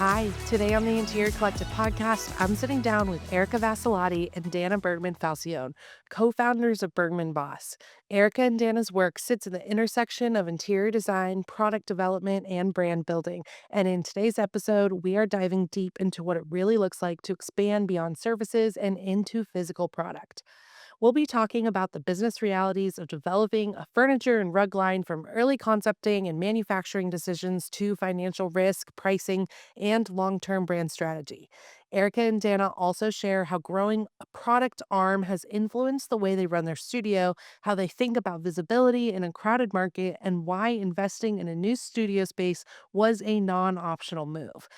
Hi, today on the Interior Collective podcast, I'm sitting down with Erica Vassalotti and Dana Bergman Falcione, co-founders of Bergman Vass. Erica and Dana's work sits in the intersection of interior design, product development, and brand building. And in today's episode, we are diving deep into what it really looks like to expand beyond services and into physical product. We'll be talking about the business realities of developing a furniture and rug line, from early concepting and manufacturing decisions to financial risk, pricing, and long term brand strategy. Erica and Dana also share how growing a product arm has influenced the way they run their studio, how they think about visibility in a crowded market, and why investing in a new studio space was a non optional move.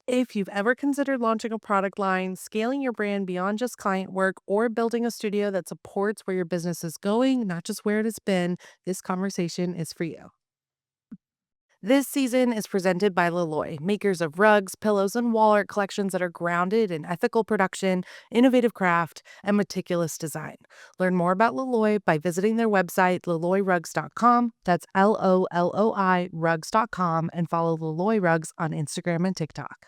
If you've ever considered launching a product line, scaling your brand beyond just client work, or building a studio that supports where your business is going, not just where it has been, this conversation is for you. This season is presented by Leloy, makers of rugs, pillows, and wall art collections that are grounded in ethical production, innovative craft, and meticulous design. Learn more about Leloy by visiting their website, leloyrugs.com. That's LOLOI rugs.com, and follow Leloy Rugs on Instagram and TikTok.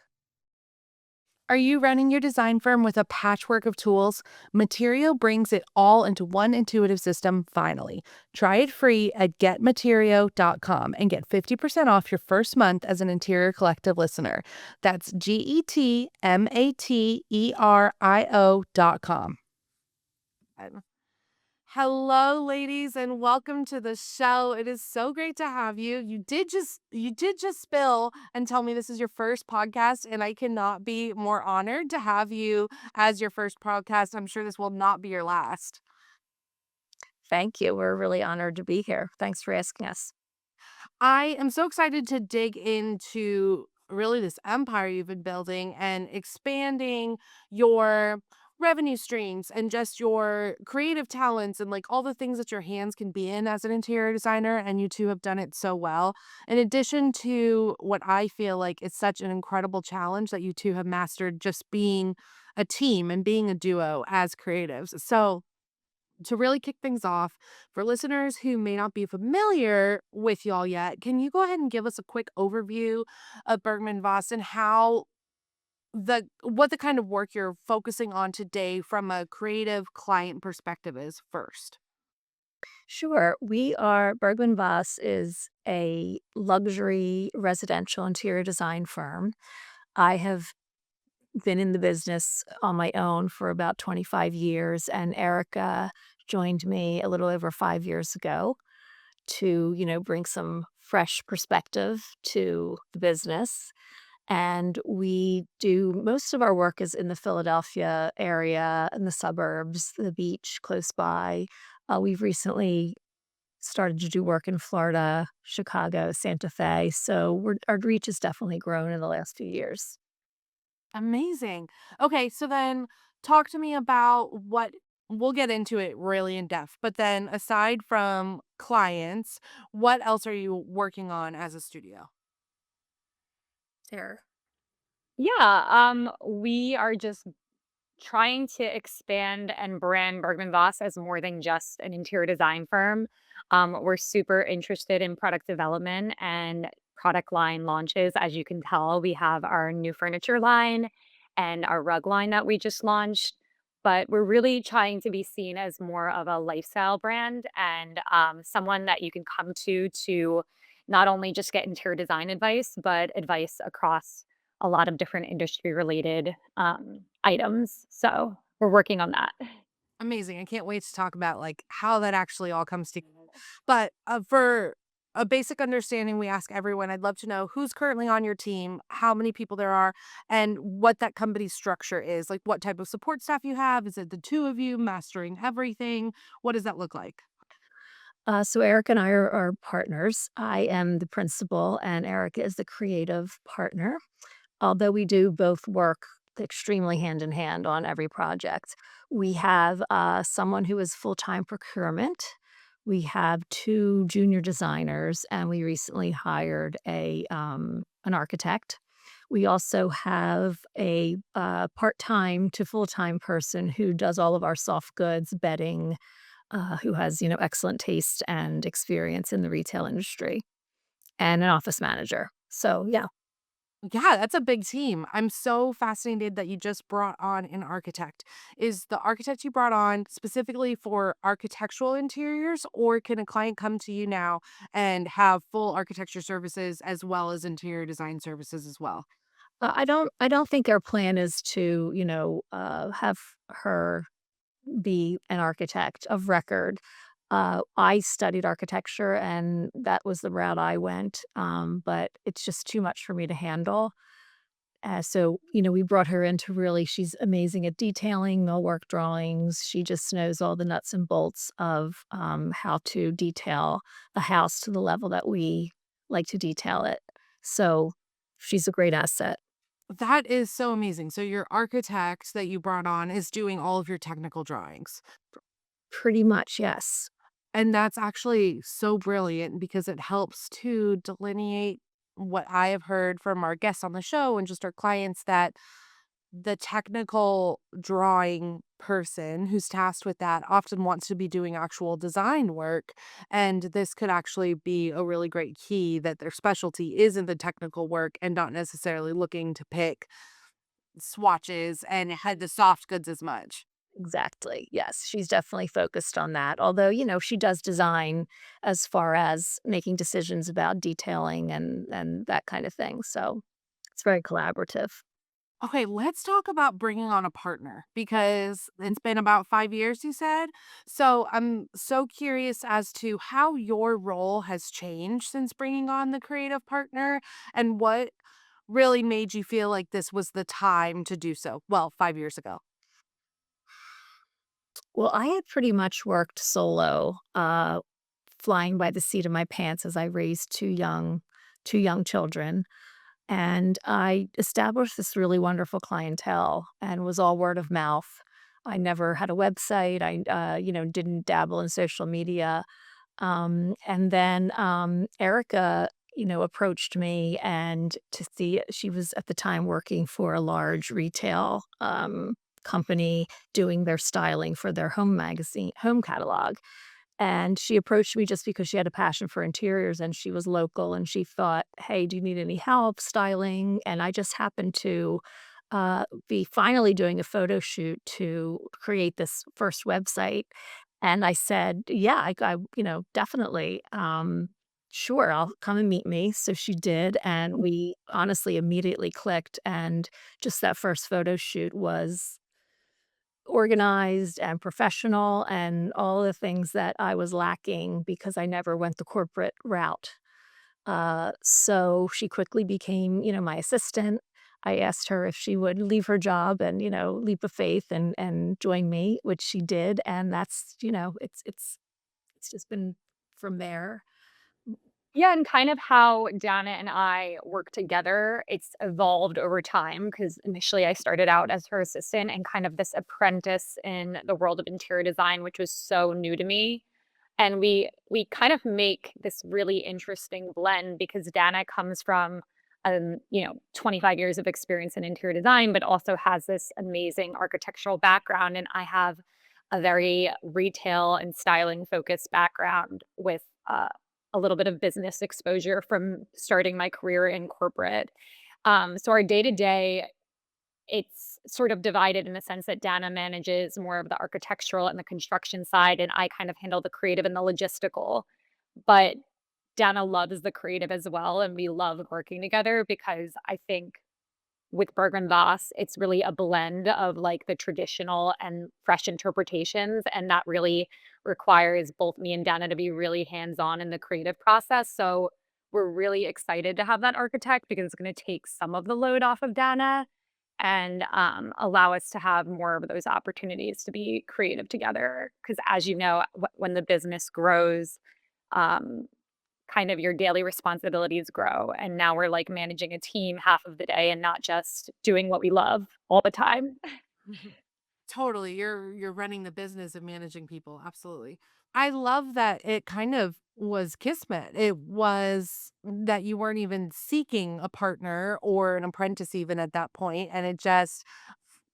Are you running your design firm with a patchwork of tools? Material brings it all into one intuitive system finally. Try it free at getmaterio.com and get 50% off your first month as an Interior Collective listener. That's GETMATERIO.com. Hello, ladies, and welcome to the show. It is so great to have you. You did just spill and tell me this is your first podcast, and I cannot be more honored to have you as your first podcast. I'm sure this will not be your last. Thank you. We're really honored to be here. Thanks for asking us. I am so excited to dig into really this empire you've been building and expanding your revenue streams and just your creative talents and like all the things that your hands can be in as an interior designer. And you two have done it so well. In addition to what I feel like is such an incredible challenge that you two have mastered, just being a team and being a duo as creatives. So, to really kick things off, for listeners who may not be familiar with y'all yet, can you go ahead and give us a quick overview of Bergman Voss and how what the kind of work you're focusing on today from a creative client perspective is first? Sure. Bergman Vass is a luxury residential interior design firm. I have been in the business on my own for about 25 years, and Erica joined me a little over 5 years ago to, bring some fresh perspective to the business. And we do most of our work is in the Philadelphia area, in the suburbs, the beach close by. We've recently started to do work in Florida, Chicago, Santa Fe. So our reach has definitely grown in the last few years. Amazing. Okay, so then talk to me about what we'll get into it really in depth, but then aside from clients, what else are you working on as a studio? There. We are just trying to expand and brand Bergman Voss as more than just an interior design firm. We're super interested in product development and product line launches. As you can tell, we have our new furniture line and our rug line that we just launched. But we're really trying to be seen as more of a lifestyle brand and someone that you can come to not only just get interior design advice, but advice across a lot of different industry related items. So we're working on that. Amazing. I can't wait to talk about like how that actually all comes together. But for a basic understanding, we ask everyone, I'd love to know who's currently on your team, how many people there are, and what that company structure is. Like what type of support staff you have. Is it the two of you mastering everything? What does that look like? So Erica and I are partners. I am the principal, and Erica is the creative partner. Although we do both work extremely hand in hand on every project. We have someone who is full time procurement. We have two junior designers, and we recently hired an architect. We also have a part time to full time person who does all of our soft goods, bedding, who has excellent taste and experience in the retail industry, and an office manager. So yeah. Yeah, that's a big team. I'm so fascinated that you just brought on an architect. Is the architect you brought on specifically for architectural interiors, or can a client come to you now and have full architecture services as well as interior design services as well? I don't think our plan is to, have her be an architect of record. I studied architecture and that was the route I went, but it's just too much for me to handle. So, we brought her in to really she's amazing at detailing, millwork drawings. She just knows all the nuts and bolts of how to detail a house to the level that we like to detail it. So she's a great asset. That is so amazing. So your architect that you brought on is doing all of your technical drawings. Pretty much, yes. And that's actually so brilliant because it helps to delineate what I have heard from our guests on the show and just our clients, that the technical drawing person who's tasked with that often wants to be doing actual design work. And this could actually be a really great key, that their specialty is in the technical work and not necessarily looking to pick swatches and head the soft goods as much. Exactly. Yes, she's definitely focused on that. Although, she does design as far as making decisions about detailing and that kind of thing. So, it's very collaborative. Okay, let's talk about bringing on a partner, because it's been about 5 years, you said. So I'm so curious as to how your role has changed since bringing on the creative partner, and what really made you feel like this was the time to do so. Well, 5 years ago. Well, I had pretty much worked solo, flying by the seat of my pants as I raised two young children. And I established this really wonderful clientele and was all word of mouth. I never had a website. I didn't dabble in social media. And then Erica, approached me and to see she was at the time working for a large retail company doing their styling for their home catalog. And she approached me just because she had a passion for interiors and she was local and she thought, "Hey, do you need any help styling?" And I just happened to be finally doing a photo shoot to create this first website. And I said, "Yeah, definitely. Sure, I'll come and meet me." So she did. And we honestly immediately clicked. And just that first photo shoot was organized and professional and all the things that I was lacking because I never went the corporate route. So she quickly became, my assistant. I asked her if she would leave her job and, leap of faith and join me, which she did. And that's, it's just been from there. Yeah, and kind of how Dana and I work together, it's evolved over time because initially I started out as her assistant and kind of this apprentice in the world of interior design, which was so new to me. And we kind of make this really interesting blend because Dana comes from 25 years of experience in interior design, but also has this amazing architectural background. And I have a very retail and styling focused background with a little bit of business exposure from starting my career in corporate. So our day to day, it's sort of divided in the sense that Dana manages more of the architectural and the construction side, and I kind of handle the creative and the logistical. But Dana loves the creative as well, and we love working together because I think with Bergman Vass, it's really a blend of like the traditional and fresh interpretations. And that really requires both me and Dana to be really hands on in the creative process. So we're really excited to have that architect because it's going to take some of the load off of Dana and allow us to have more of those opportunities to be creative together. Because as you know, when the business grows, um, kind of your daily responsibilities grow, and now we're, like, managing a team half of the day and not just doing what we love all the time. Totally. You're running the business of managing people. Absolutely. I love that it kind of was kismet. It was that you weren't even seeking a partner or an apprentice even at that point, and it just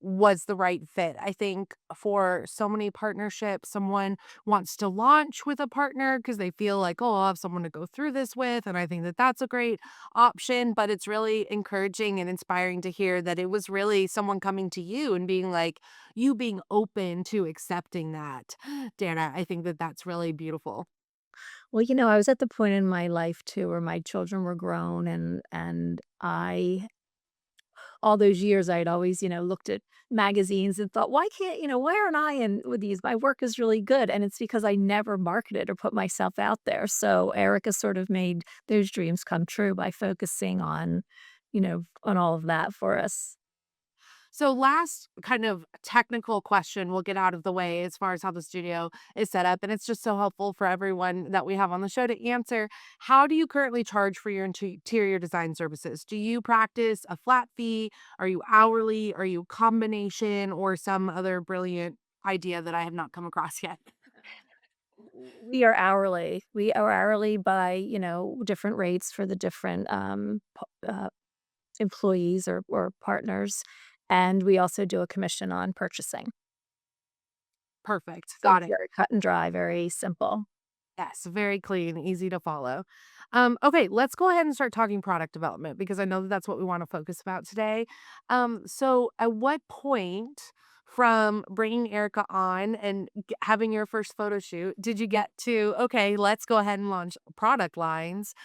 was the right fit. I think for so many partnerships, someone wants to launch with a partner because they feel like, oh, I'll have someone to go through this with. And I think that that's a great option. But it's really encouraging and inspiring to hear that it was really someone coming to you and being like, you being open to accepting that. Dana, I think that that's really beautiful. Well, I was at the point in my life too where my children were grown and I all those years I'd always, looked at magazines and thought, why can't, why aren't I in with these? My work is really good. And it's because I never marketed or put myself out there. So Erica sort of made those dreams come true by focusing on all of that for us. So, last kind of technical question we'll get out of the way as far as how the studio is set up. And it's just so helpful for everyone that we have on the show to answer. How do you currently charge for your interior design services? Do you practice a flat fee? Are you hourly? Are you combination or some other brilliant idea that I have not come across yet? We are hourly. We are hourly by, different rates for the different employees or partners. And we also do a commission on purchasing. Perfect. So Got it's it. very cut and dry, very simple. Yes, very clean, easy to follow. Okay, let's go ahead and start talking product development because I know that that's what we want to focus about today. So, at what point from bringing Erica on and having your first photo shoot did you get to okay, let's go ahead and launch product lines?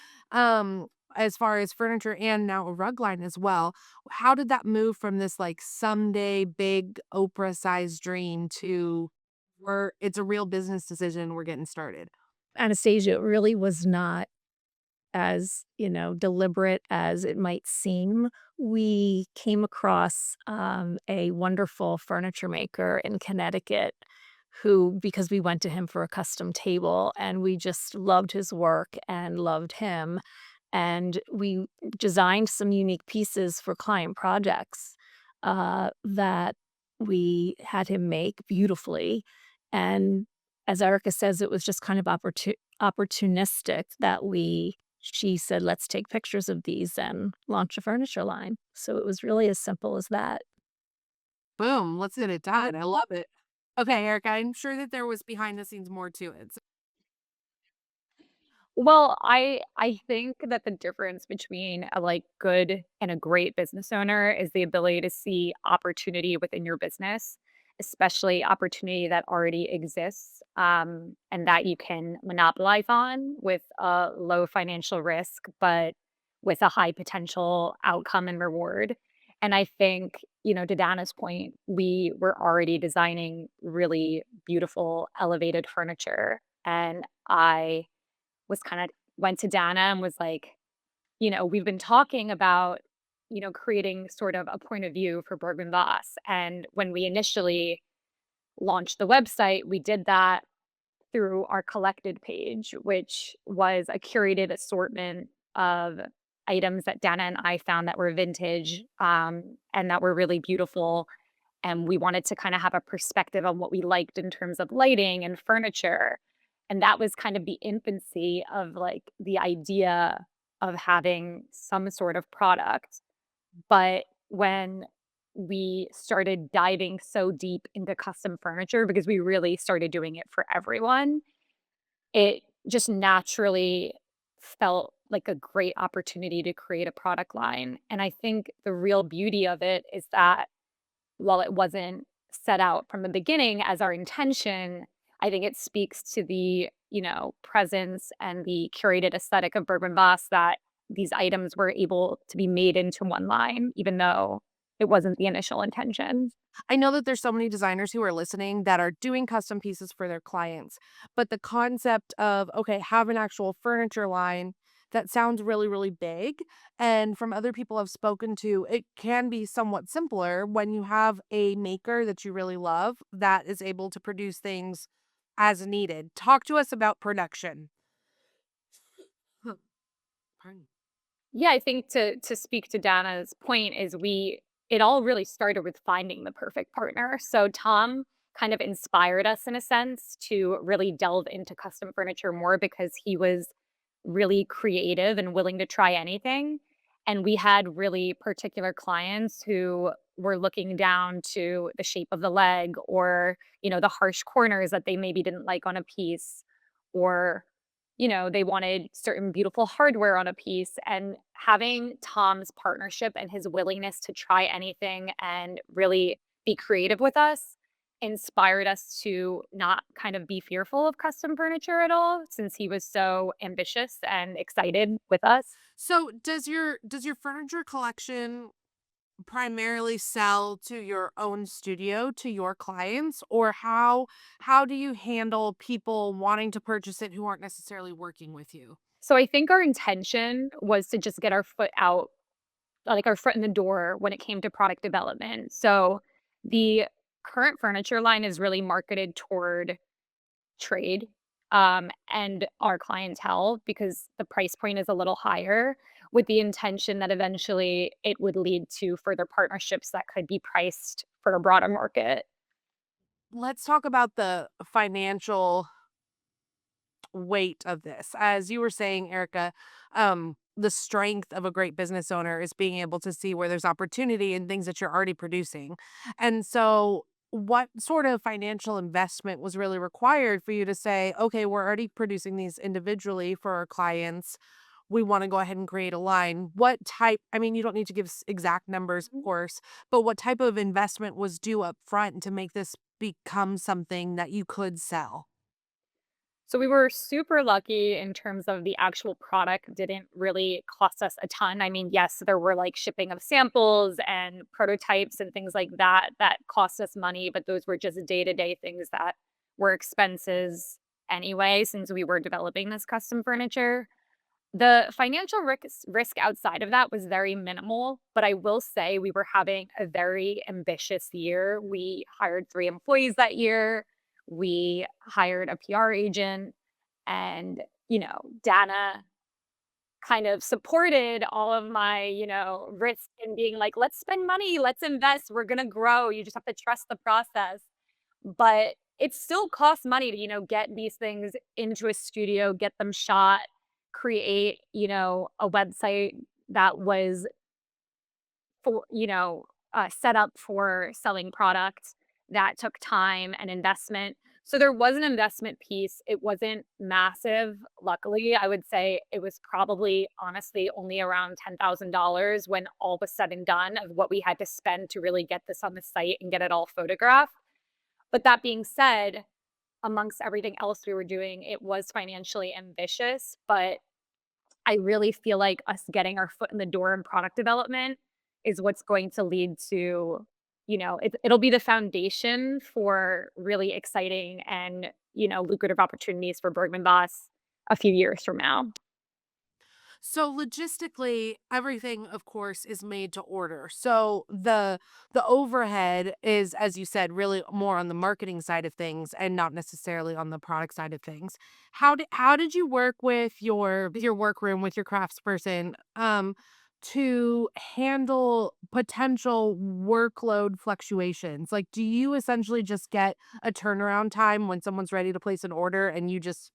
As far as furniture and now a rug line as well. How did that move from this like someday big Oprah sized dream to where it's a real business decision, we're getting started? Anastasia, it really was not as, deliberate as it might seem. We came across, a wonderful furniture maker in Connecticut who because we went to him for a custom table, and we just loved his work and loved him, and we designed some unique pieces for client projects, that we had him make beautifully, and as Erica says, it was just kind of opportunistic that she said, "Let's take pictures of these and launch a furniture line." So it was really as simple as that. Boom, let's get it done. I love it. Okay, Erica, I'm sure that there was behind the scenes more to it. Well, I think that the difference between a, like, good and a great business owner is the ability to see opportunity within your business, especially opportunity that already exists, and that you can monopolize on with a low financial risk, but with a high potential outcome and reward. And I think, to Dana's point, we were already designing really beautiful elevated furniture, and I was kinda went to Dana and was like, "We've been talking about, creating sort of a point of view for Bergman Voss." And when we initially launched the website, we did that through our collected page, which was a curated assortment of items that Dana and I found that were vintage, and that were really beautiful, and we wanted to kinda have a perspective on what we liked in terms of lighting and furniture, and that was kind of the infancy of, like, the idea of having some sort of product, but when we started diving so deep into custom furniture because we really started doing it for everyone, it just naturally felt like a great opportunity to create a product line, and I think the real beauty of it is that while it wasn't set out from the beginning as our intention, I think it speaks to the, presence and the curated aesthetic of Bergman Boss that these items were able to be made into one line, even though it wasn't the initial intention. I know that there's so many designers who are listening that are doing custom pieces for their clients, but the concept of, okay, have an actual furniture line that sounds really, really big. And from other people I've spoken to, it can be somewhat simpler when you have a maker that you really love that is able to produce things as needed. Talk to us about production. Huh, pardon. Yeah, I think to speak to Dana's point is it all really started with finding the perfect partner. So Tom kind of inspired us in a sense to really delve into custom furniture more because he was really creative and willing to try anything. And we had really particular clients who were looking down to the shape of the leg or, the harsh corners that they maybe didn't like on a piece or, they wanted certain beautiful hardware on a piece. And having Tom's partnership and his willingness to try anything and really be creative with us inspired us to not kind of be fearful of custom furniture at all since he was so ambitious and excited with us. So does your furniture collection primarily sell to your own studio, to your clients, or how do you handle people wanting to purchase it who aren't necessarily working with you? So I think our intention was to just get our foot out, like our foot in the door when it came to product development. So the current furniture line is really marketed toward trade, and our clientele because the price point is a little higher with the intention that eventually it would lead to further partnerships that could be priced for a broader market. Let's talk about the financial weight of this. As you were saying, Erica, the strength of a great business owner is being able to see where there's opportunity in things that you're already producing. And so, what sort of financial investment was really required for you to say, okay, we're already producing these individually for our clients. We want to go ahead and create a line. What type, I mean, you don't need to give exact numbers, of Mhm. course, but what type of investment was due up front to make this become something that you could sell? So we were super lucky in terms of the actual product didn't really cost us a ton. I mean, yes, there were like shipping of samples and prototypes and things like that that cost us money, but those were just day-to-day things that were expenses anyway since we were developing this custom furniture. The financial risk outside of that was very minimal, but I will say we were having a very ambitious year. We hired 3 employees that year. We hired a PR agent and, Dana kind of supported all of my, risk in being like, "Let's spend money, let's invest, we're gonna grow. You just have to trust the process." But it still costs money to, get these things into a studio, get them shot, create, a website that was for, set up for selling products that took time and investment. So there was an investment piece. It wasn't massive. Luckily, I would say it was probably honestly only around $10,000 when all was said and done of what we had to spend to really get this on the site and get it all photographed. But that being said, amongst everything else we were doing, it was financially ambitious, but I really feel like us getting our foot in the door in product development is what's going to lead to, it'll be the foundation for really exciting and, lucrative opportunities for Bergman Boss a few years from now. So logistically, everything of course is made to order. So the overhead is, as you said, really more on the marketing side of things and not necessarily on the product side of things. How did you work with your workroom with your craftsperson to handle potential workload fluctuations? Like, do you essentially just get a turnaround time when someone's ready to place an order and you just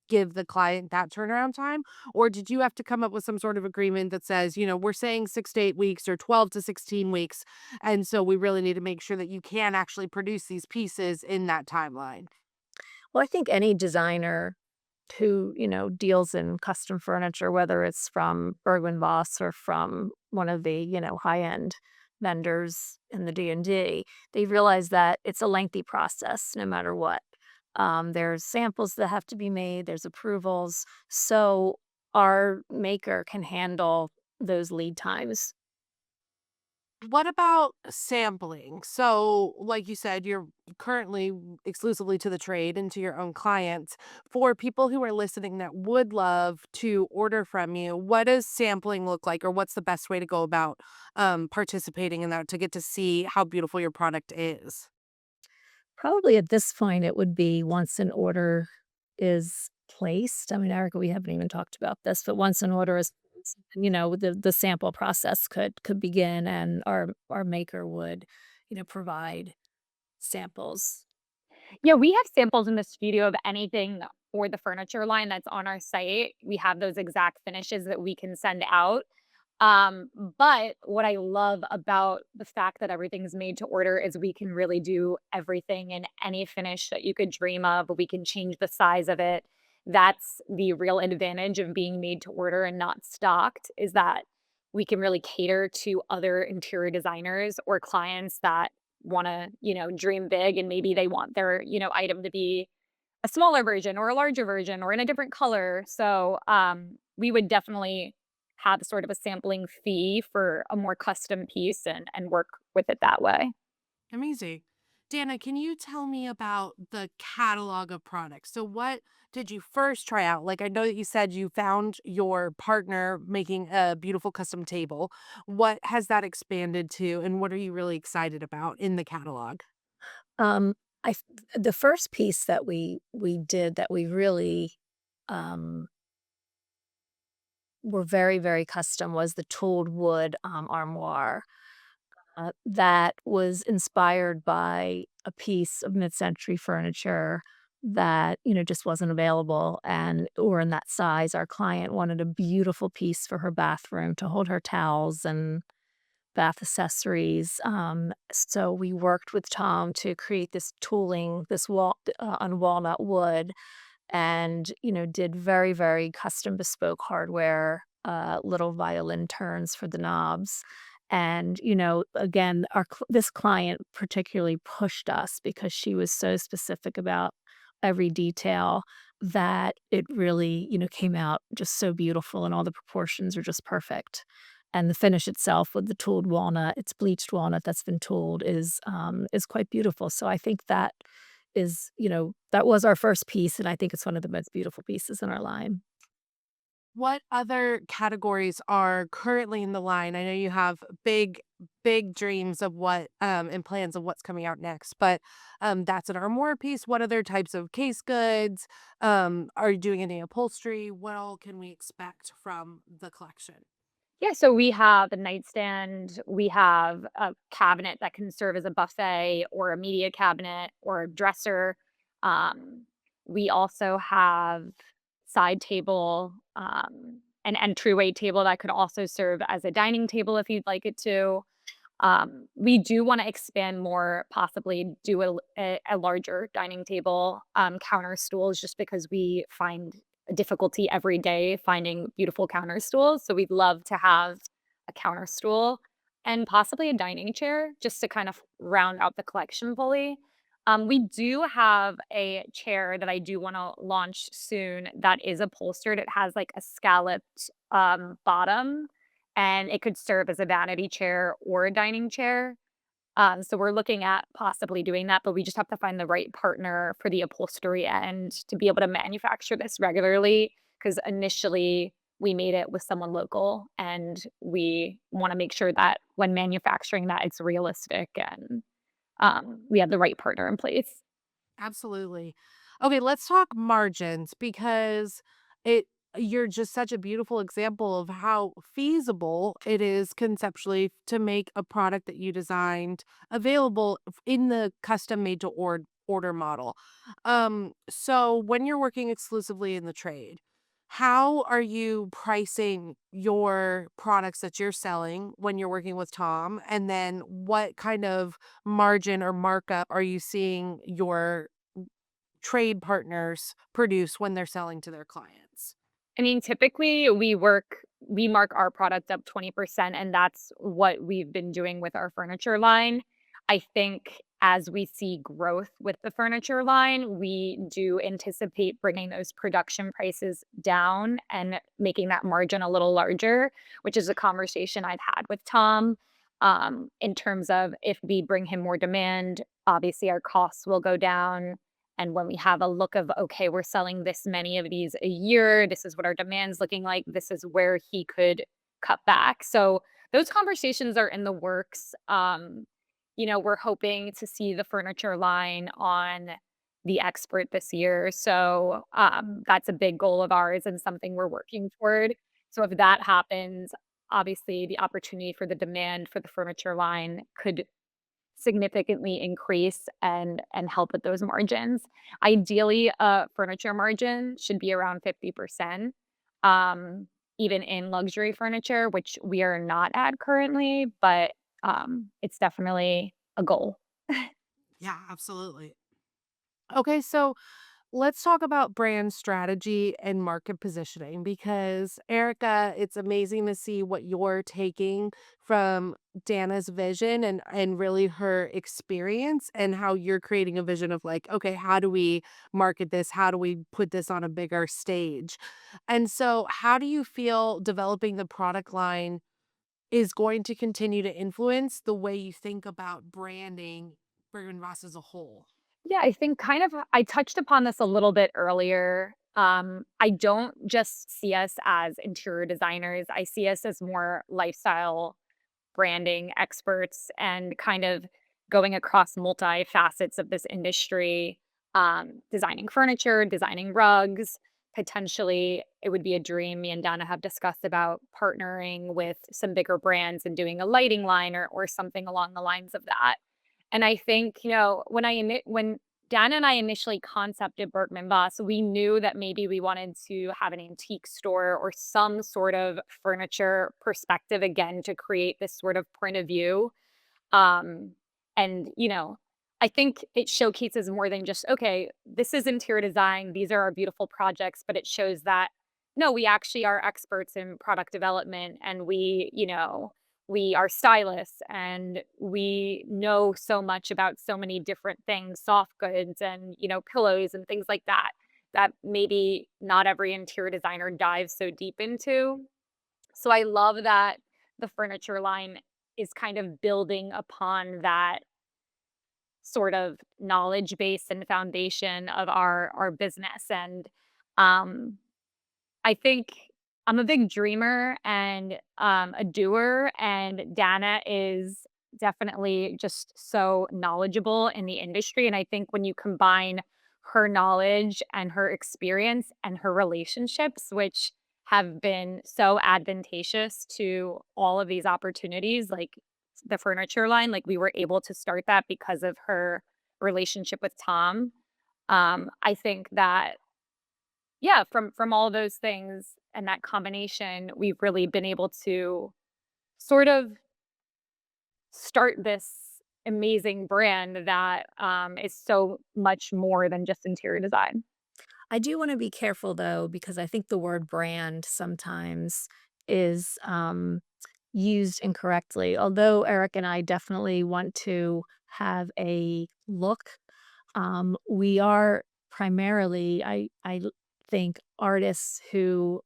give the client that turnaround time? Or did you have to come up with some sort of agreement that says, we're saying 6 to 8 weeks or 12 to 16 weeks. And so we really need to make sure that you can actually produce these pieces in that timeline. Well, I think any designer who, deals in custom furniture, whether it's from Bergman Voss or from one of the, high-end vendors in the D&D, they realize that it's a lengthy process no matter what. There's samples that have to be made, there's approvals. So our maker can handle those lead times. What about sampling? So, like you said, you're currently exclusively to the trade and to your own clients. For people who are listening that would love to order from you, what does sampling look like, or what's the best way to go about participating in that to get to see how beautiful your product is? Probably at this point, it would be once an order is placed. I mean, Erica, we haven't even talked about this, but once an order is placed, the sample process could begin and our maker would, provide samples. Yeah, we have samples in the studio of anything for the furniture line that's on our site. We have those exact finishes that we can send out. Um, but what I love about the fact that everything's made to order is we can really do everything in any finish that you could dream of. We can change the size of it. That's the real advantage of being made to order and not stocked, is that we can really cater to other interior designers or clients that want to, dream big, and maybe they want their, item to be a smaller version or a larger version or in a different color. So, we would definitely have sort of a sampling fee for a more custom piece and work with it that way. Amazing. Dana, can you tell me about the catalog of products? So, what did you first try out? Like, I know that you said you found your partner making a beautiful custom table. What has that expanded to, and what are you really excited about in the catalog? Um, I f the first piece that we did that we really, um, were very, very custom was the tooled wood, armoire, that was inspired by a piece of mid-century furniture that, just wasn't available and or in that size. Our client wanted a beautiful piece for her bathroom to hold her towels and bath accessories. So we worked with Tom to create this tooling, this on walnut wood, and did very, very custom bespoke hardware, little violin turns for the knobs. And again, this client particularly pushed us because she was so specific about every detail that it really came out just so beautiful, and all the proportions are just perfect. And the finish itself with the tooled walnut, it's bleached walnut that's been tooled, is quite beautiful. So I think that that was our first piece, and I think it's one of the most beautiful pieces in our line. What other categories are currently in the line? I know you have big dreams of what and plans of what's coming out next, but that's an armoire piece. What other types of case goods? Are you doing any upholstery? What all can we expect from the collection? Yeah, so we have a nightstand, we have a cabinet that can serve as a buffet or a media cabinet or a dresser. Um, we also have side table, an entryway table that could also serve as a dining table if you'd like it to. We do wanna expand more, possibly do a larger dining table, counter stools, just because we find a difficulty every day finding beautiful counter stools, so we'd love to have a counter stool and possibly a dining chair just to kind of round out the collection fully. We do have a chair that I do wanna launch soon that is upholstered. It has, like, a scalloped, bottom, and it could serve as a vanity chair or a dining chair. So we're looking at possibly doing that, but we just have to find the right partner for the upholstery end to be able to manufacture this regularly. Because initially we made it with someone local, and we want to make sure that when manufacturing that it's realistic and we have the right partner in place. Absolutely. Okay, let's talk margins because it you're just such a beautiful example of how feasible it is conceptually to make a product that you designed available in the custom made to order model. So when you're working exclusively in the trade, how are you pricing your products that you're selling when you're working with Tom? And then what kind of margin or markup are you seeing your trade partners produce when they're selling to their clients? I mean, typically we mark our product up 20%, and that's what we've been doing with our furniture line. I think as we see growth with the furniture line, we do anticipate bringing those production prices down and making that margin a little larger, which is a conversation I've had with Tom. In terms of if we bring him more demand, obviously our costs will go down, and when we have a look of, okay, we're selling this many of these a year, this is what our demand's looking like, this is where he could cut back. So those conversations are in the works. We're hoping to see the furniture line on the expert this year. So that's a big goal of ours and something we're working toward. So if that happens, obviously the opportunity for the demand for the furniture line could significantly increase and help with those margins. Ideally, a furniture margin should be around 50%. Um, even in luxury furniture, which we are not at currently, but it's definitely a goal. Yeah, absolutely. Okay, so let's talk about brand strategy and market positioning because Erica, it's amazing to see what you're taking from Dana's vision and really her experience and how you're creating a vision of like, okay, how do we market this? How do we put this on a bigger stage? And so, how do you feel developing the product line is going to continue to influence the way you think about branding Bergman Ross as a whole? Yeah, I think kind of I touched upon this a little bit earlier. I don't just see us as interior designers. I see us as more lifestyle branding experts and kind of going across multi facets of this industry, designing furniture, designing rugs. Potentially, it would be a dream. Me and Donna have discussed about partnering with some bigger brands and doing a lighting line or something along the lines of that. And I think, when Dan and I initially concepted Bergman Voss, we knew that maybe we wanted to have an antique store or some sort of furniture perspective again to create this sort of point of view. Um, and I think it showcases more than just, okay, this is interior design, these are our beautiful projects, but it shows that no, we actually are experts in product development and we are stylists and we know so much about so many different things, soft goods and, pillows and things like that, that maybe not every interior designer dives so deep into. So I love that the furniture line is kind of building upon that sort of knowledge base and foundation of our business. And um I think I'm a big dreamer and, a doer, and Dana is definitely just so knowledgeable in the industry, and I think when you combine her knowledge and her experience and her relationships, which have been so advantageous to all of these opportunities, like the furniture line, like, we were able to start that because of her relationship with Tom. I think that yeah, from all those things and that combination, we've really been able to sort of start this amazing brand that, is so much more than just interior design. I do wanna be careful, though, because I think the word brand sometimes is, used incorrectly. Although Eric and I definitely want to have a look, we are primarily, I think, artists who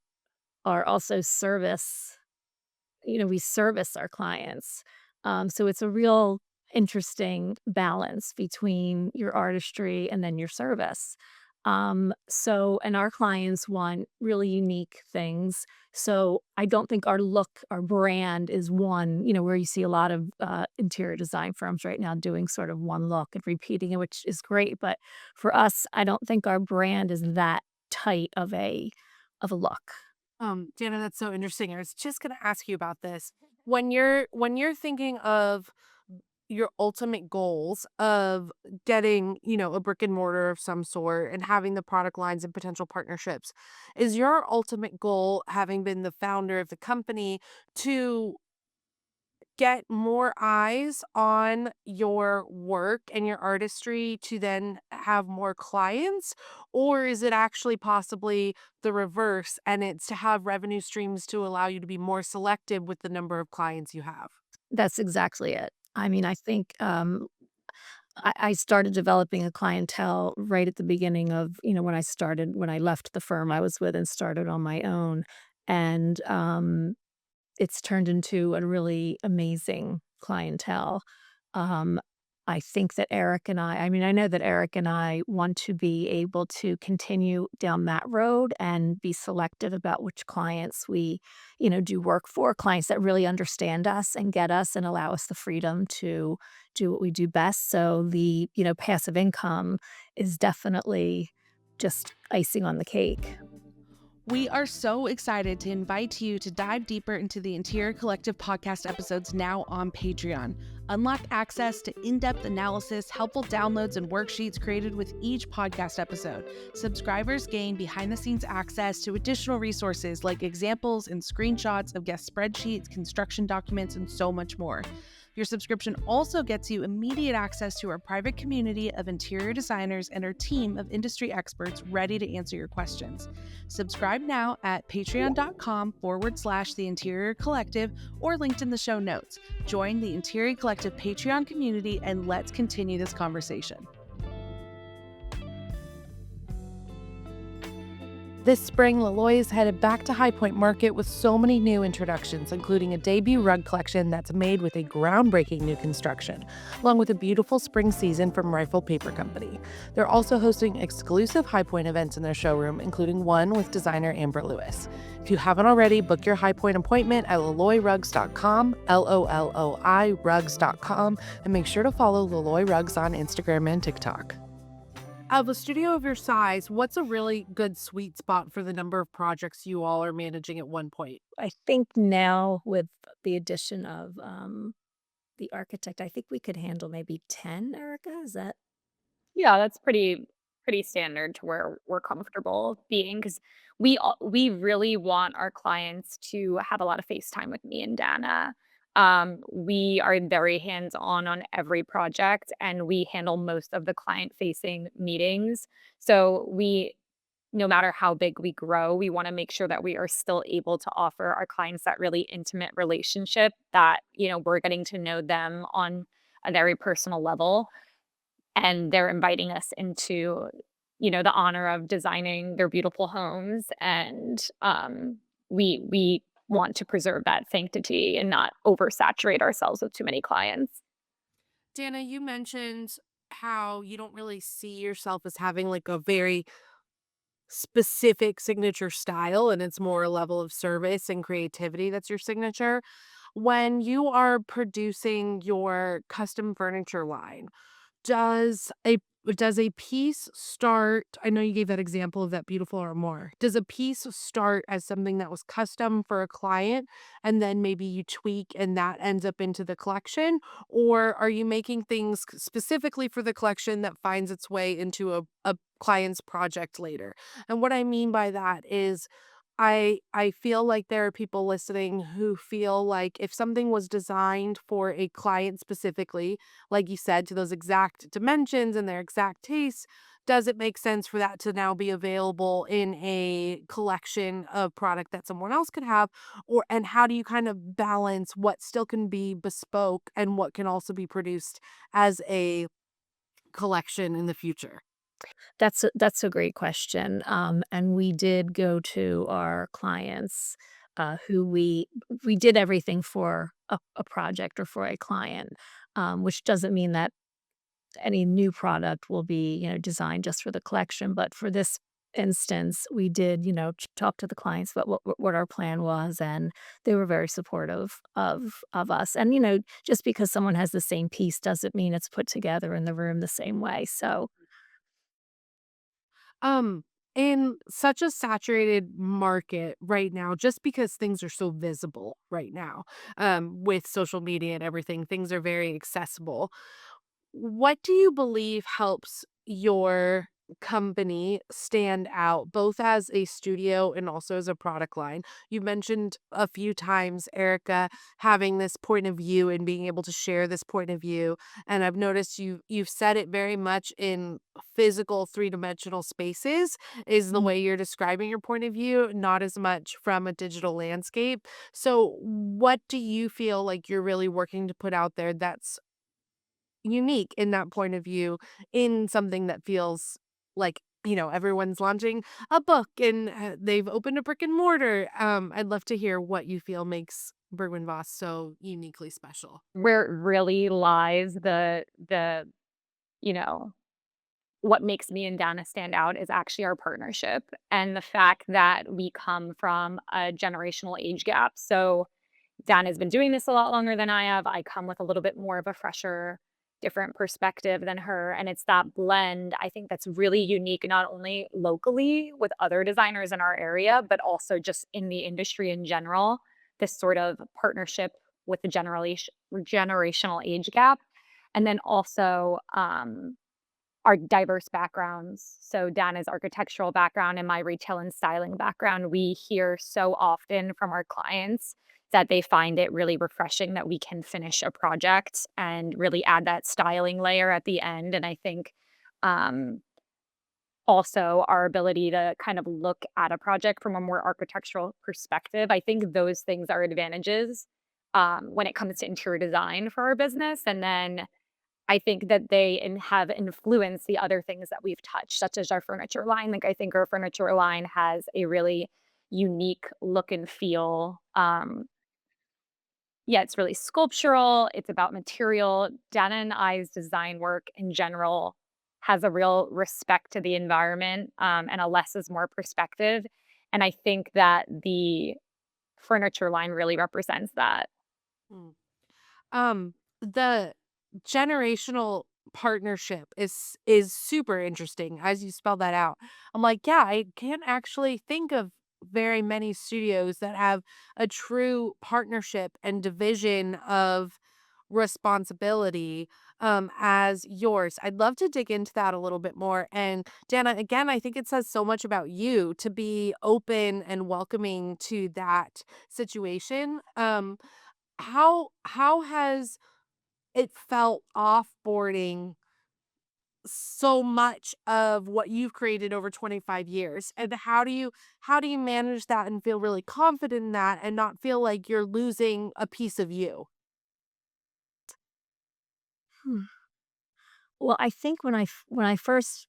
are also service. We service our clients. So it's a real interesting balance between your artistry and then your service. And our clients want really unique things. So I don't think our look, our brand is one, where you see a lot of interior design firms right now doing sort of one look and repeating it, which is great. But for us, I don't think our brand is that tight of a look. Jana, that's so interesting. I was just gonna ask you about this. When you're thinking of your ultimate goals of getting, a brick and mortar of some sort and having the product lines and potential partnerships, is your ultimate goal, having been the founder of the company, to get more eyes on your work and your artistry to then have more clients? Or is it actually possibly the reverse and it's to have revenue streams to allow you to be more selective with the number of clients you have? That's exactly it. I mean, I think, I started developing a clientele right at the beginning of, when I left the firm I was with and started on my own, and, it's turned into a really amazing clientele. Um, I think that I mean, I know that Eric and I want to be able to continue down that road and be selective about which clients we, do work for, clients that really understand us and get us and allow us the freedom to do what we do best. So the, passive income is definitely just icing on the cake. We are so excited to invite you to dive deeper into the Interior Collective podcast episodes now on Patreon. Unlock access to in-depth analysis, helpful downloads, and worksheets created with each podcast episode. Subscribers gain behind-the-scenes access to additional resources like examples and screenshots of guest spreadsheets, construction documents, and so much more. Your subscription also gets you immediate access to our private community of interior designers and our team of industry experts ready to answer your questions. Subscribe now at patreon.com/The Interior Collective or linked in the show notes. Join the Interior Collective Patreon community and let's continue this conversation. This spring, Laloy is headed back to High Point Market with so many new introductions, including a debut rug collection that's made with a groundbreaking new construction, along with a beautiful spring season from Rifle Paper Company. They're also hosting exclusive High Point events in their showroom, including one with designer Amber Lewis. If you haven't already, book your High Point appointment at laloyrugs.com, LOLOI rugs.com, and make sure to follow Laloy Rugs on Instagram and TikTok. Of a studio of your size, what's a really good sweet spot for the number of projects you all are managing at one point? I think now with the addition of, the architect, I think we could handle maybe 10, Erica, is that Yeah, that's pretty standard to where we're comfortable being because we really want our clients to have a lot of face time with me and Dana. We are very hands-on on every project, and we handle most of the client-facing meetings. So no matter how big we grow, we wanna make sure that we are still able to offer our clients that really intimate relationship that, we're getting to know them on a very personal level, and they're inviting us into, the honor of designing their beautiful homes, and, we want to preserve that sanctity and not oversaturate ourselves with too many clients. Dana, you mentioned how you don't really see yourself as having like a very specific signature style and it's more a level of service and creativity that's your signature. When you are producing your custom furniture line, Does a does a piece start I know you gave that example of that beautiful armoire. Does a piece start as something that was custom for a client and then maybe you tweak and that ends up into the collection? Or are you making things specifically for the collection that finds its way into a client's project later? And what I mean by that is I feel like there are people listening who feel like if something was designed for a client specifically, like you said, to those exact dimensions and their exact tastes, does it make sense for that to now be available in a collection of product that someone else could have? Or and how do you kind of balance what still can be bespoke and what can also be produced as a collection in the future? that's a great question, and we did go to our clients, who we did everything for a project or for a client, which doesn't mean that any new product will be, designed just for the collection, but for this instance, we did, talk to the clients about what our plan was, and they were very supportive of us, and, just because someone has the same piece doesn't mean it's put together in the room the same way, so Um, in such a saturated market right now, just because things are so visible right now, with social media and everything, things are very accessible. What do you believe helps your company stand out both as a studio and also as a product line? You mentioned a few times, Erica, having this point of view and being able to share this point of view. And I've noticed you've said it very much in physical three-dimensional spaces is the mm. way you're describing your point of view, not as much from a digital landscape. So what do you feel like you're really working to put out there that's unique in that point of view in something that feels like, everyone's launching a book and they've opened a brick and mortar. I'd love to hear what you feel makes Bergman Voss so uniquely special. Where it really lies you know, what makes me and Dana stand out is actually our partnership and the fact that we come from a generational age gap. So Dana's been doing this a lot longer than I have. I come with a little bit more of a fresher, different perspective than her. And it's that blend, I think, that's really unique, not only locally with other designers in our area, but also just in the industry in general. This sort of partnership with the generational age gap, and then also our diverse backgrounds. So Dana's architectural background and my retail and styling background, we hear so often from our clients that they find it really refreshing that we can finish a project and really add that styling layer at the end. And I think um, also our ability to kind of look at a project from a more architectural perspective, I think those things are advantages when it comes to interior design for our business. And then I think that have influenced the other things that we've touched, such as our furniture line. Like, I think our furniture line has a really unique look and feel. Yeah, it's really sculptural. It's about material. Dana and I's design work in general has a real respect to the environment, and a less is more perspective. And I think that the furniture line really represents that. Mm. The generational partnership is super interesting as you spell that out. I'm like, yeah, I can't actually think of very many studios that have a true partnership and division of responsibility as yours. I'd love to dig into that a little bit more. And Dana, again, I think it says so much about you to be open and welcoming to that situation. How has it felt offboarding so much of what you've created over 25 years? And how do you manage that and feel really confident in that and not feel like you're losing a piece of you? Hmm. Well, I think when I first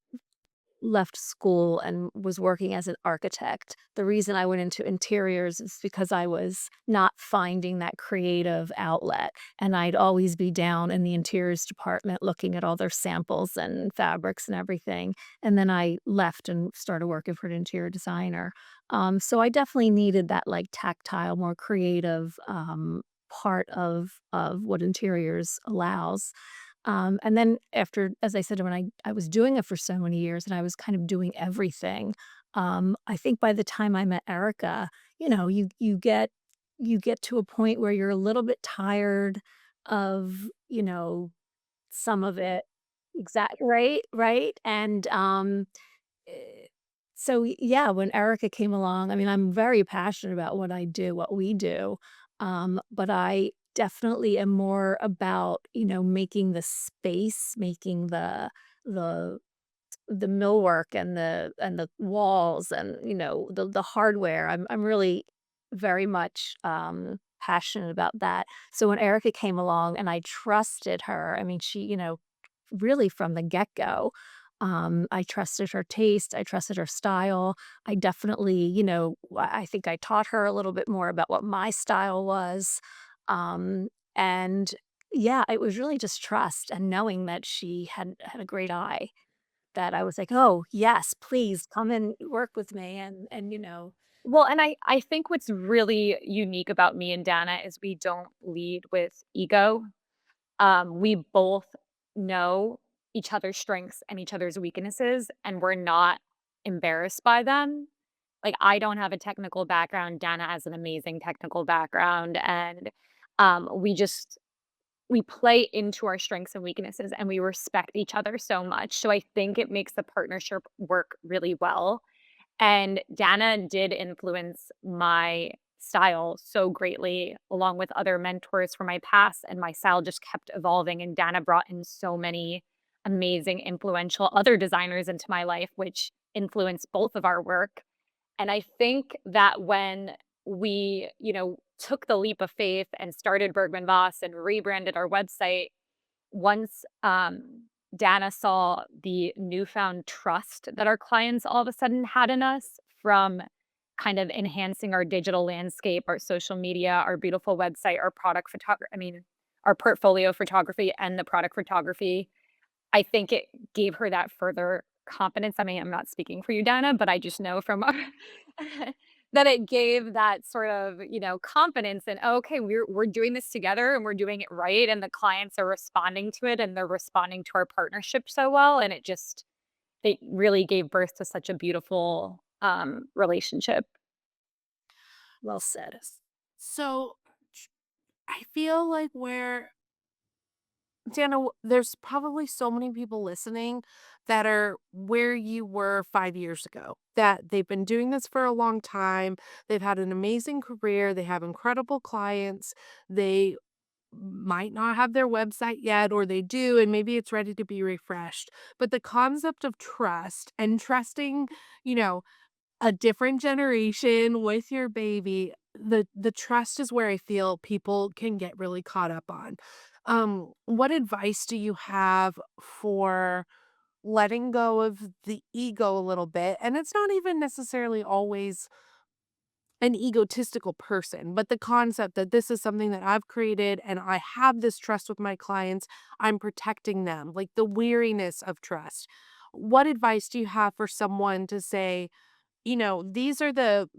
left school and was working as an architect, the reason I went into interiors is because I was not finding that creative outlet, and I'd always be down in the interiors department looking at all their samples and fabrics and everything, and then I left and started working for an interior designer. So I definitely needed that, like, tactile, more creative, part of what interiors allows. And then after, as I said, when I was doing it for so many years and I was kind of doing everything, I think by the time I met Erica, you get to a point where you're a little bit tired of, some of it. Exact right, right. And Eh, yeah, when Erica came along, I mean, I'm very passionate about what I do, what we do, but I definitely am more about, making the space, making the the millwork and the walls and, the hardware. I'm really very much, passionate about that. So when Erica came along and I trusted her, I mean, she, really from the get-go, I trusted her taste, I trusted her style. I definitely, I think I taught her a little bit more about what my style was. And yeah, it was really just trust and knowing that she had a great eye. That I was like, "Oh, yes, please come and work with me," and. Well, and I think what's really unique about me and Dana is we don't lead with ego. We both know each other's strengths and each other's weaknesses, and we're not embarrassed by them. Like, I don't have a technical background. Dana has an amazing technical background, and we just we play into our strengths and weaknesses, and we respect each other so much. So I think it makes the partnership work really well. And Dana did influence my style so greatly, along with other mentors from my past, and my style just kept evolving. And Dana brought in so many amazing, influential other designers into my life, which influenced both of our work. And I think that when we, took the leap of faith and started Bergman Voss and rebranded our website, once Dana saw the newfound trust that our clients all of a sudden had in us from kind of enhancing our digital landscape, our social media, our beautiful website, our product photography, I mean, our portfolio photography and the product photography, I think it gave her that further confidence. I mean, I'm not speaking for you, Dana, but I just know from our that it gave that sort of, confidence and, "Oh, okay, we're doing this together and we're doing it right, and the clients are responding to it and they're responding to our partnership so well." And it really gave birth to such a beautiful, relationship. Well said. So I feel like Dana, there's probably so many people listening that are where you were 5 years ago, that they've been doing this for a long time. They've had an amazing career. They have incredible clients. They might not have their website yet, or they do, and maybe it's ready to be refreshed. But the concept of trust and trusting, you know, a different generation with your baby, the trust is where I feel people can get really caught up on. What advice do you have for letting go of the ego a little bit? And it's not even necessarily always an egotistical person, but the concept that this is something that I've created and I have this trust with my clients, I'm protecting them, like the weariness of trust. What advice do you have for someone to say, these are the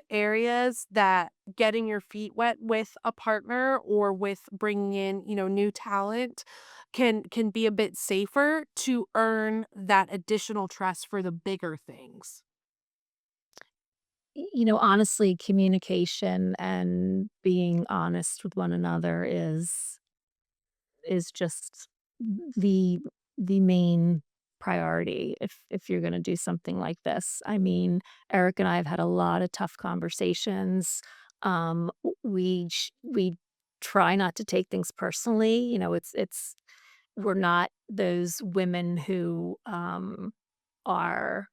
areas that getting your feet wet with a partner or with bringing in, new talent can be a bit safer to earn that additional trust for the bigger things. Honestly, communication and being honest with one another is just the the main priority if you're gonna do something like this. I mean, Eric and I have had a lot of tough conversations. We try not to take things personally, it's we're not those women who, are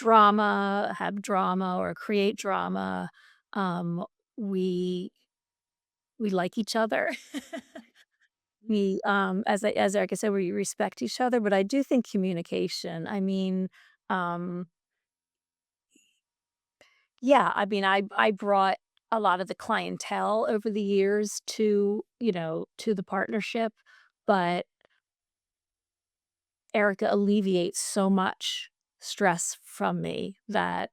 have drama or create drama. Um, we we like each other. As Erica said, we respect each other, but I do think communication. I mean, um, yeah, I mean, I brought a lot of the clientele over the years to the partnership, but Erica alleviates so much stress from me that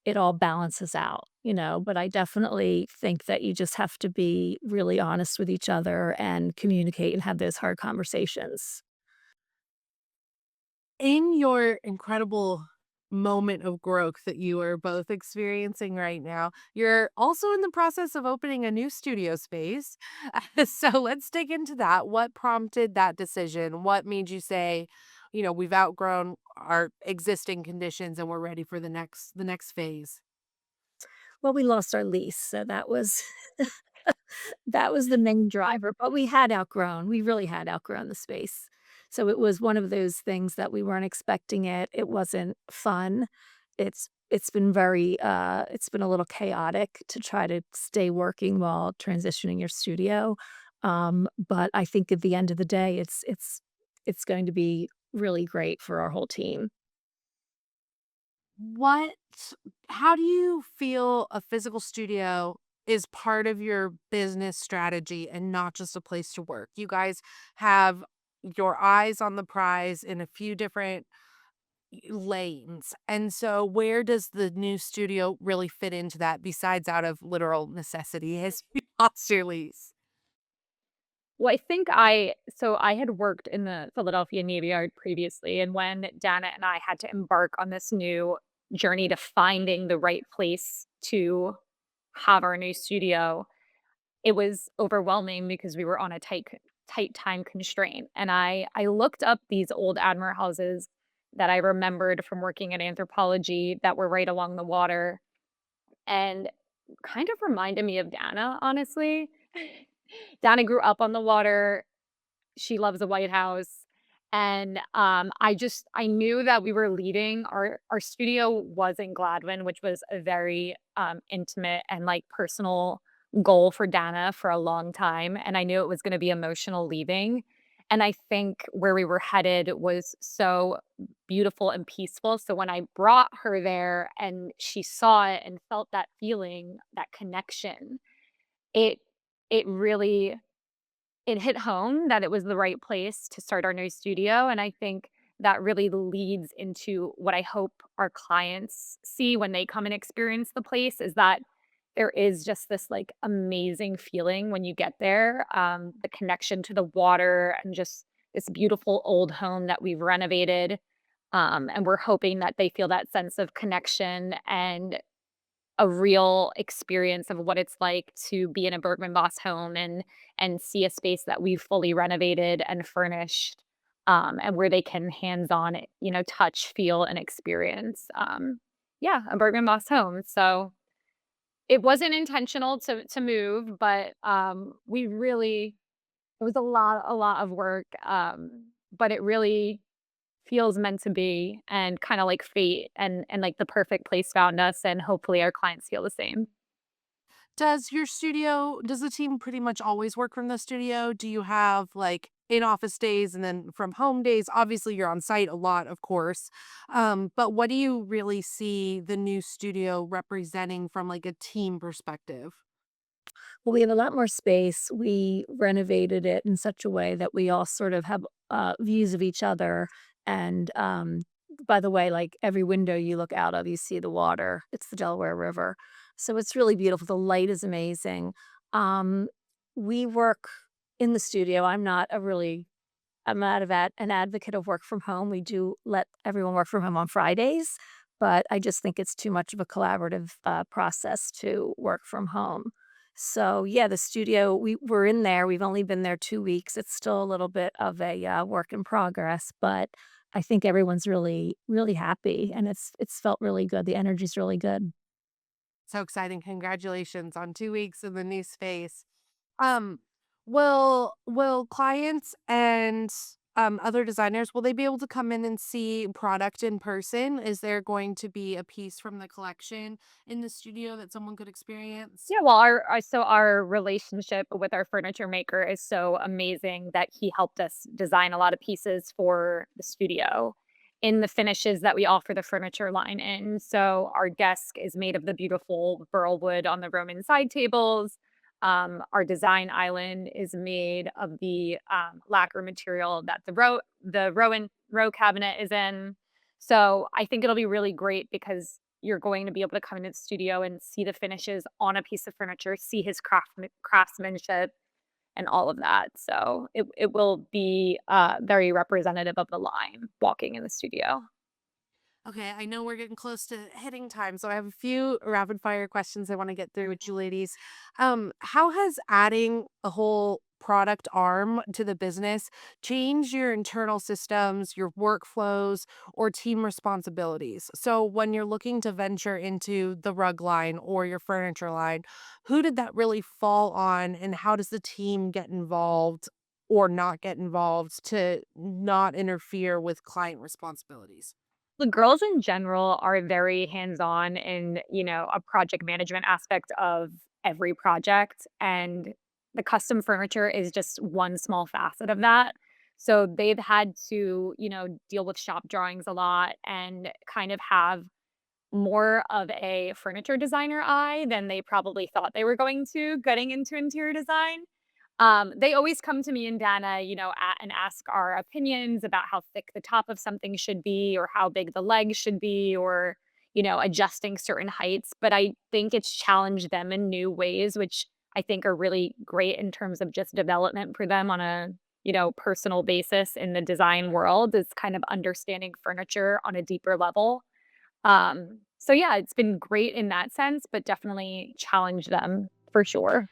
it all balances out. But I definitely think that you just have to be really honest with each other and communicate and have those hard conversations. In your incredible moment of growth that you are both experiencing right now, you're also in the process of opening a new studio space. So let's dig into that. What prompted that decision? What made you say, we've outgrown our existing conditions and we're ready for the next phase? Well, we lost our lease, so that was that was the main driver, but we really had outgrown the space. So it was one of those things that we weren't expecting it. It wasn't fun. It's been a little chaotic to try to stay working while transitioning your studio. But I think at the end of the day, it's going to be really great for our whole team. What how do you feel a physical studio is part of your business strategy and not just a place to work? You guys have your eyes on the prize in a few different lanes. And so where does the new studio really fit into that besides out of literal necessity as you lost your lease? Well, I had worked in the Philadelphia Navy Yard previously, and when Dana and I had to embark on this new journey to finding the right place to have our new studio, it was overwhelming because we were on a tight time constraint. And I looked up these old Admiral houses that I remembered from working at anthropology that were right along the water and kind of reminded me of Dana, honestly. Dana grew up on the water. She loves the White House, and, I knew that we were leading our studio was in Gladwin, which was a very, intimate and, like, personal goal for Dana for a long time, and I knew it was gonna be emotional leaving, and I think where we were headed was so beautiful and peaceful, so when I brought her there and she saw it and felt that feeling, that connection, it it really it hit home that it was the right place to start our new studio, and I think that really leads into what I hope our clients see when they come and experience the place is that there is just this, like, amazing feeling when you get there, the connection to the water and just this beautiful old home that we've renovated, and we're hoping that they feel that sense of connection and a real experience of what it's like to be in a Bergman Boss home and see a space that we've fully renovated and furnished, and where they can hands-on, touch, feel, and experience, yeah, a Bergman Boss home. So it wasn't intentional to move, but, we really it was a lot of work, but it really feels meant to be and kinda like fate and, like, the perfect place found us, and hopefully our clients feel the same. Does the team pretty much always work from the studio? Do you have like in-office days and then from home days? Obviously, you're on site a lot, of course. But what do you really see the new studio representing from like a team perspective? Well, we have a lot more space. We renovated it in such a way that we all sort of have views of each other. And by the way, like every window you look out of, you see the water. It's the Delaware River. So it's really beautiful. The light is amazing. Um, we work in the studio. I'm not an advocate of work from home. We do let everyone work from home on Fridays, but I just think it's too much of a collaborative process to work from home. So yeah, the studio we're in there. We've only been there 2 weeks. It's still a little bit of a work in progress, but I think everyone's really happy, and it's felt really good. The energy's really good. So exciting. Congratulations on 2 weeks in the new space. Um, will clients and other designers will they be able to come in and see product in person? Is there going to be a piece from the collection in the studio that someone could experience? Yeah, well, our relationship with our furniture maker is so amazing that he helped us design a lot of pieces for the studio in the finishes that we offer the furniture line in. So our desk is made of the beautiful burl wood on the Roman side tables. Our design island is made of the lacquer material that the row cabinet is in. So I think it'll be really great because you're going to be able to come into the studio and see the finishes on a piece of furniture, see his craftsmanship and all of that. So it will be very representative of the line walking in the studio. Okay, I know we're getting close to hitting time, so I have a few rapid fire questions I want to get through with you ladies. How has adding a whole product arm to the business changed your internal systems, your workflows, or team responsibilities? So when you're looking to venture into the rug line or your furniture line, who did that really fall on, and how does the team get involved or not get involved to not interfere with client responsibilities? The girls in general are very hands-on in, a project management aspect of every project, and the custom furniture is just one small facet of that. So they've had to, deal with shop drawings a lot and kind of have more of a furniture designer eye than they probably thought they were going to getting into interior design. They always come to me and Dana, and ask our opinions about how thick the top of something should be or how big the legs should be or, adjusting certain heights. But I think it's challenged them in new ways, which I think are really great in terms of just development for them on a, personal basis in the design world is kind of understanding furniture on a deeper level. So yeah, it's been great in that sense, but definitely challenged them for sure.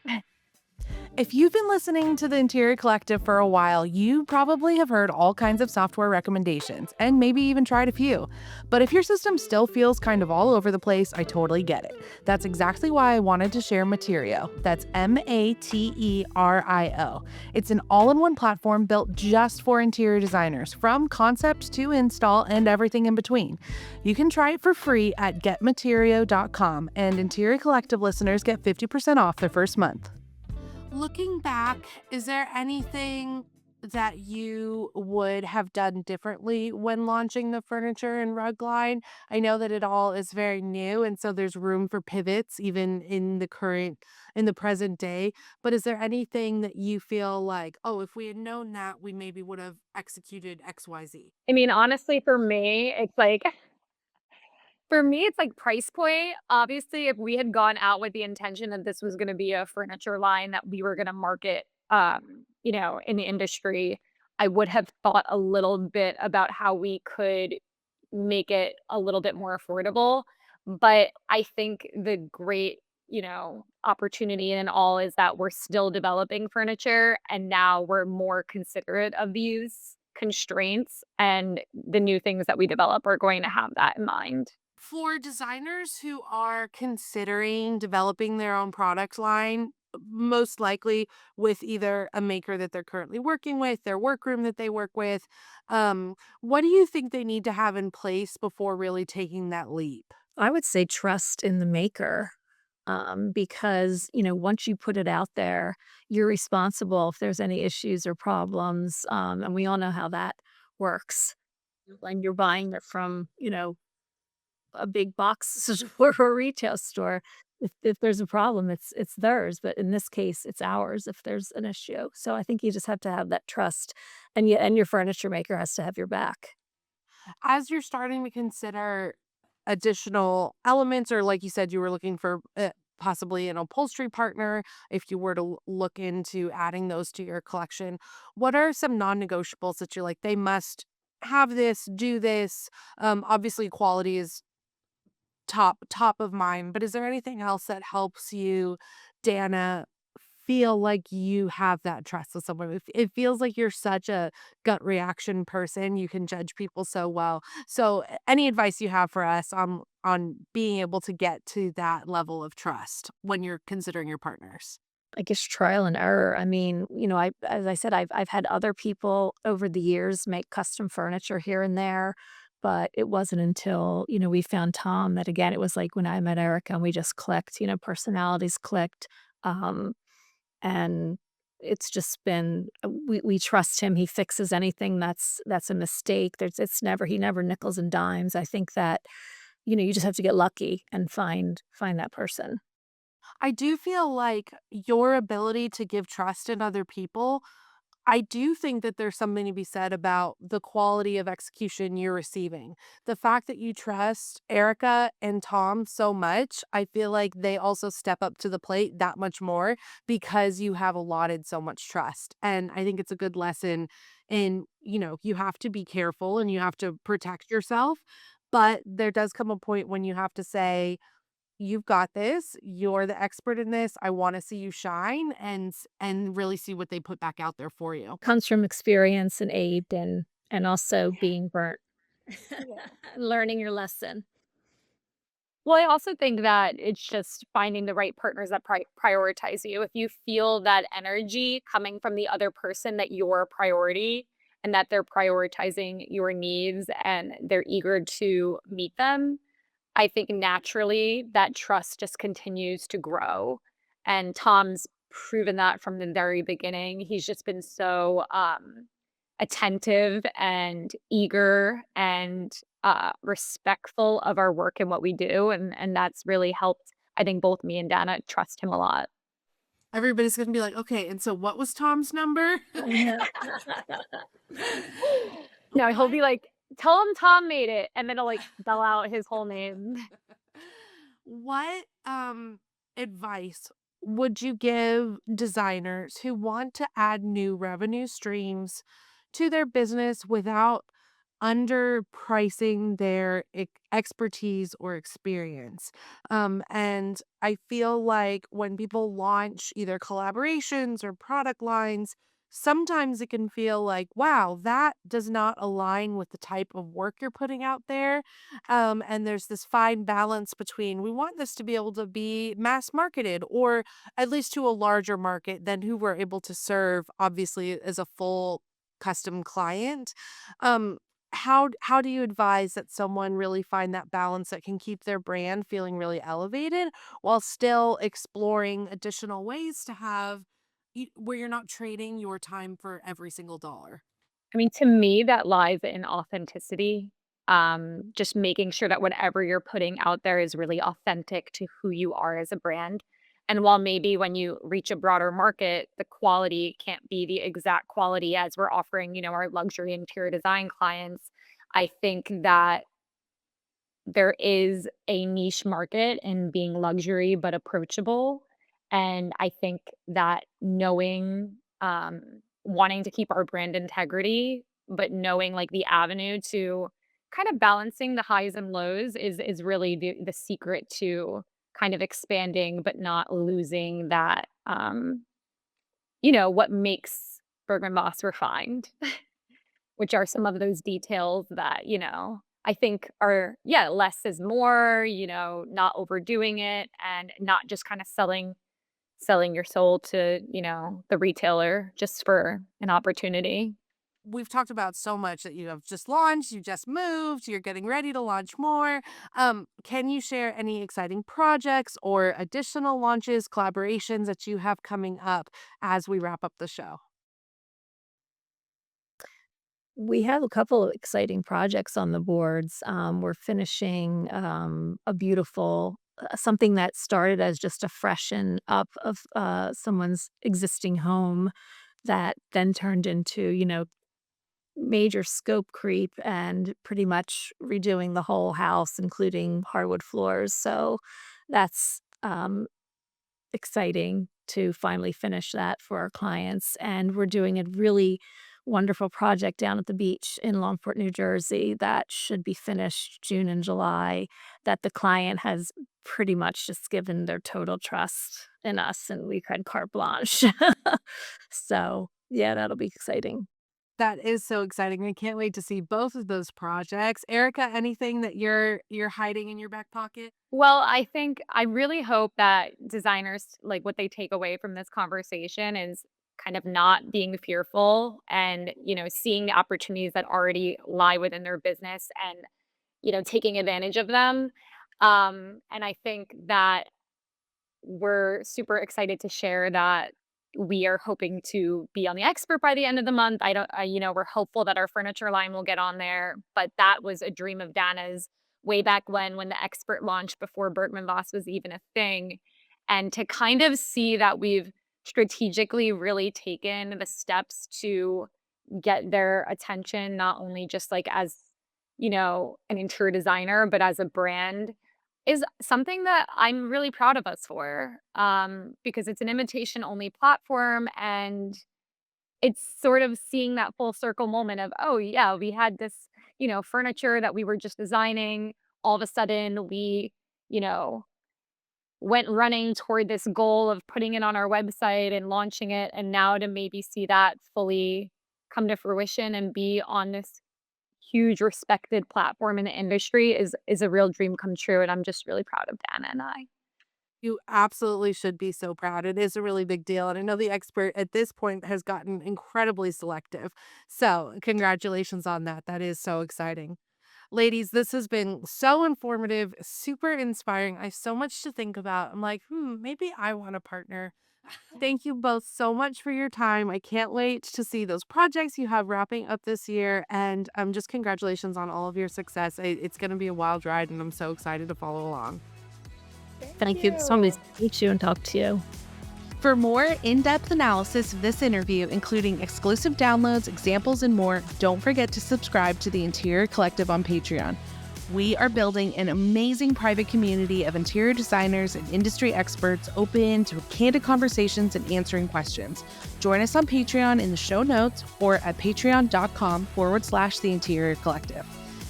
If you've been listening to the Interior Collective for a while, you probably have heard all kinds of software recommendations and maybe even tried a few. But if your system still feels kind of all over the place, I totally get it. That's exactly why I wanted to share Materio. That's Materio. It's an all in one platform built just for interior designers, from concept to install and everything in between. You can try it for free at getmaterio.com, and Interior Collective listeners get 50% off their first month. Looking back, is there anything that you would have done differently when launching the furniture and rug line? I know that it all is very new, and so there's room for pivots even in the present day. But is there anything that you feel like, oh, if we had known that, we maybe would have executed XYZ? I mean, honestly, for me, it's like price point. Obviously, if we had gone out with the intention that this was gonna be a furniture line that we were gonna market, in the industry, I would have thought a little bit about how we could make it a little bit more affordable. But I think the great, opportunity in all is that we're still developing furniture and now we're more considerate of these constraints, and the new things that we develop are going to have that in mind. For designers who are considering developing their own product line, most likely with either a maker that they're currently working with, their workroom that they work with, what do you think they need to have in place before really taking that leap? I would say trust in the maker, because, once you put it out there, you're responsible if there's any issues or problems, and we all know how that works. When you're buying it from, a big box store or a retail store, if there's a problem, it's theirs, but in this case, it's ours if there's an issue. So I think you just have to have that trust, and your furniture maker has to have your back. As you're starting to consider additional elements, or like you said, you were looking for possibly an upholstery partner, if you were to look into adding those to your collection, what are some non-negotiables that you're like, they must have this, do this? Obviously, quality is top of mind, but is there anything else that helps you, Dana, feel like you have that trust with someone? It feels like you're such a gut reaction person, you can judge people so well. So, any advice you have for us on being able to get to that level of trust when you're considering your partners? I guess trial and error. I mean, I as I said, I've had other people over the years make custom furniture here and there, but it wasn't until, we found Tom that again, it was like when I met Erica and we just clicked, personalities clicked. Um, and it's just been we trust him. He fixes anything that's a mistake. He never nickels and dimes. I think that, you just have to get lucky and find that person. I do feel like your ability to give trust in other people, I do think that there's something to be said about the quality of execution you're receiving. The fact that you trust Erica and Tom so much, I feel like they also step up to the plate that much more because you have allotted so much trust. And I think it's a good lesson in, you have to be careful and you have to protect yourself. But there does come a point when you have to say, you've got this. You're the expert in this. I wanna see you shine and really see what they put back out there for you. Comes from experience and age and also being burnt. Learning your lesson. Well, I also think that it's just finding the right partners that prioritize you. If you feel that energy coming from the other person that you're a priority and that they're prioritizing your needs and they're eager to meet them, I think naturally that trust just continues to grow. And Tom's proven that from the very beginning. He's just been so attentive and eager and respectful of our work and what we do. And that's really helped, I think, both me and Dana trust him a lot. Everybody's gonna be like, "Okay, and so what was Tom's number?" No, he'll What be like, tell him Tom made it. And then he'll like spell out his whole name. what, advice would you give designers who want to add new revenue streams to their business without underpricing their expertise or experience? And I feel like when people launch either collaborations or product lines, sometimes it can feel like, wow, that does not align with the type of work you're putting out there. And there's this fine balance between we want this to be able to be mass marketed or at least to a larger market than who we're able to serve, obviously, as a full custom client. Um, how do you advise that someone really find that balance that can keep their brand feeling really elevated while still exploring additional ways to have where you're not trading your time for every single dollar? I mean, to me, that lies in authenticity. Just making sure that whatever you're putting out there is really authentic to who you are as a brand. And while maybe when you reach a broader market, the quality can't be the exact quality as we're offering, our luxury interior design clients, I think that there is a niche market in being luxury but approachable. And I think that knowing, wanting to keep our brand integrity, but knowing like the avenue to kind of balancing the highs and lows is really the secret to kind of expanding, but not losing that, what makes Bergman Boss refined, which are some of those details that, I think are, yeah, less is more, not overdoing it and not just kind of selling your soul to, the retailer just for an opportunity. We've talked about so much that you have just launched, you just moved, you're getting ready to launch more. Can you share any exciting projects or additional launches, collaborations that you have coming up as we wrap up the show? We have a couple of exciting projects on the boards. We're finishing a beautiful something that started as just a freshen up of someone's existing home that then turned into, major scope creep and pretty much redoing the whole house, including hardwood floors. So that's exciting to finally finish that for our clients. And we're doing a really wonderful project down at the beach in Longport, New Jersey that should be finished June and July that the client has pretty much just given their total trust in us and we've had carte blanche. So yeah, that'll be exciting. That is so exciting. I can't wait to see both of those projects. Erica, anything that you're hiding in your back pocket? Well, I think I really hope that designers, like, what they take away from this conversation is kind of not being fearful and, seeing the opportunities that already lie within their business and, taking advantage of them. And I think that we're super excited to share that we are hoping to be on the expert by the end of the month. I don't, I, we're hopeful that our furniture line will get on there, but that was a dream of Dana's way back when the expert launched before Bergman Voss was even a thing. And to kind of see that we've strategically really taken the steps to get their attention, not only just like as, an interior designer, but as a brand is something that I'm really proud of us for, because it's an invitation only platform and it's sort of seeing that full circle moment of, oh yeah, we had this, furniture that we were just designing. All of a sudden you know, went running toward this goal of putting it on our website and launching it. And now to maybe see that fully come to fruition and be on this huge respected platform in the industry is a real dream come true, and I'm just really proud of Dana and I. You absolutely should be so proud. It is a really big deal. And I know the expert at this point has gotten incredibly selective. So, congratulations on that. That is so exciting. Ladies, this has been so informative, super inspiring. I have so much to think about. I'm like, maybe I want to partner. Thank you both so much for your time. I can't wait to see those projects you have wrapping up this year. And just congratulations on all of your success. It's going to be a wild ride, and I'm so excited to follow along. Thank you so much to meet you and talk to you. For more in-depth analysis of this interview, including exclusive downloads, examples, and more, don't forget to subscribe to the Interior Collective on Patreon. We are building an amazing private community of interior designers and industry experts open to candid conversations and answering questions. Join us on Patreon in the show notes or at patreon.com/The Interior Collective.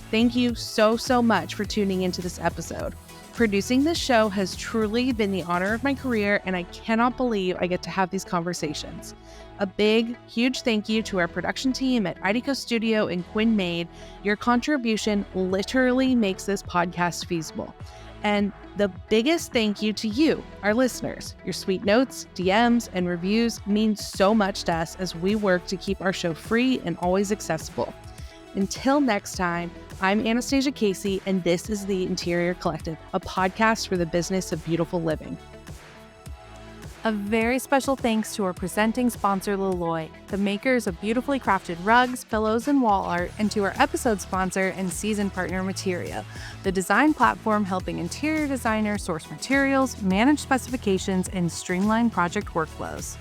Thank you so much for tuning into this episode. Producing this show has truly been the honor of my career, and I cannot believe I get to have these conversations. A big, huge thank you to our production team at IDECO Studio and Quinn Made. Your contribution literally makes this podcast feasible. And the biggest thank you to you, our listeners. Your sweet notes, DMs, and reviews mean so much to us as we work to keep our show free and always accessible. Until next time, I'm Anastasia Casey, and this is The Interior Collective, a podcast for the business of beautiful living. A very special thanks to our presenting sponsor, Leloy, the makers of beautifully crafted rugs, pillows, and wall art, and to our episode sponsor and season partner, Materia, the design platform helping interior designers source materials, manage specifications, and streamline project workflows.